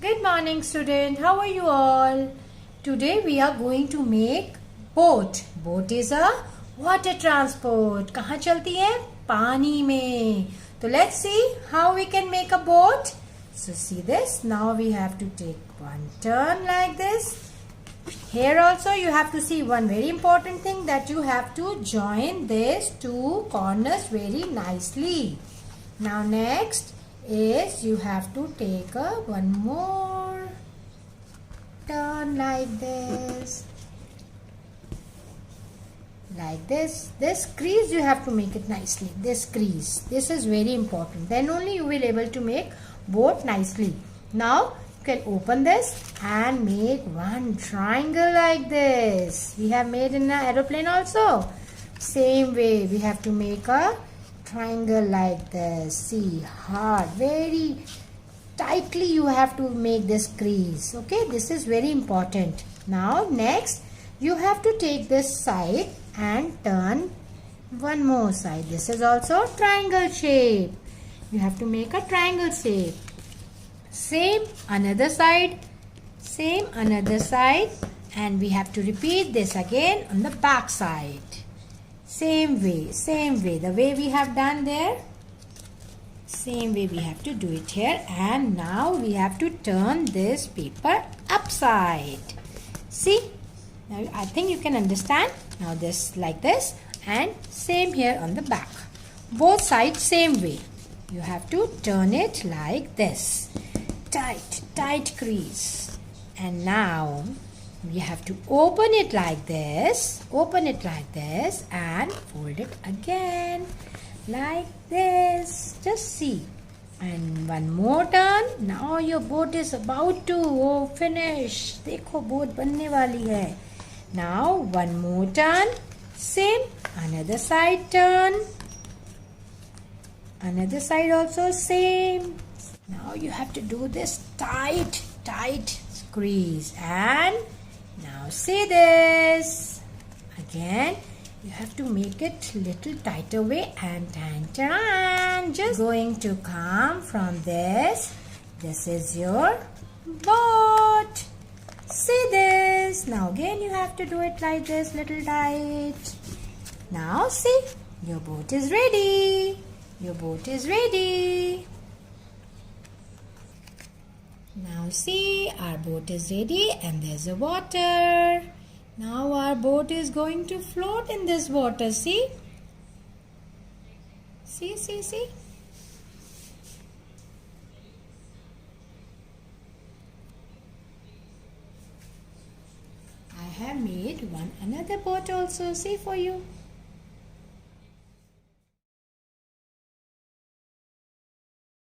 Good morning student. How are you all? Today we are going to make boat. Boat is a water transport. कहाँ चलती है? पानी में. So let's see how we can make a boat. So see this. Now we have to take one turn like this. Here also you have to see one very important thing, that you have to join these two corners very nicely. Now next is you have to take one more turn like this. This crease you have to make it nicely. This crease, this is very important. Then only you will able to make boat nicely. Now you can open this and make one triangle like this. We have made in an aeroplane also. Same way we have to make a triangle like this. See, hard, very tightly you have to make this crease. Okay, this is very important. Now next you have to take this side and turn one more side. This is also triangle shape. You have to make a triangle shape. Same another side, and we have to repeat this again on the back side. Same way, the way we have done there, same way we have to do it here. And now we have to turn this paper upside. See, now I think you can understand. Now this like this, and same here on the back. Both sides same way. You have to turn it like this. Tight crease. And now we have to open it like this, and fold it again like this. Just see. And one more turn. Now your boat is about to finish. देखो boat बनने वाली है. Now one more turn. Same. Another side turn. Another side also same. Now you have to do this tight squeeze. And now see this. Again you have to make it little tighter way, and just going to come from this. This is your boat. See this. Now again you have to do it like this, little tight. Now see, your boat is ready. Now see, our boat is ready, and there's a water. Now our boat is going to float in this water. See? See. I have made another boat also. See for you.